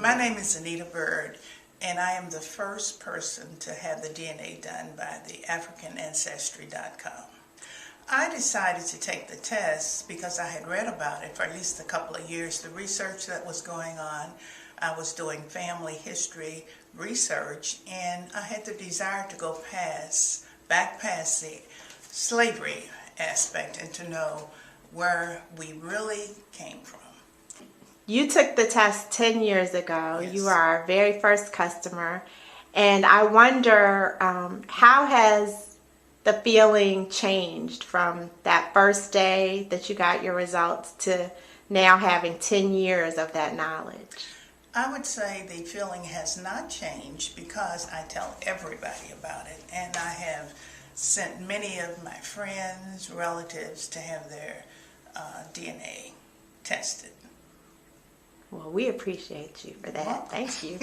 My name is Anita Byrd, and I am the first person to have the DNA done by the AfricanAncestry.com. I decided to take the test because I had read about it for at least a couple of years, the research that was going on. I was doing family history research, and I had the desire to go back past the slavery aspect and to know where we really came from. You took the test 10 years ago. Yes. You are our very first customer. And I wonder, how has the feeling changed from that first day that you got your results to now having 10 years of that knowledge? I would say the feeling has not changed because I tell everybody about it, and I have sent many of my friends, relatives to have their DNA tested. Well, we appreciate you for that. Thank you.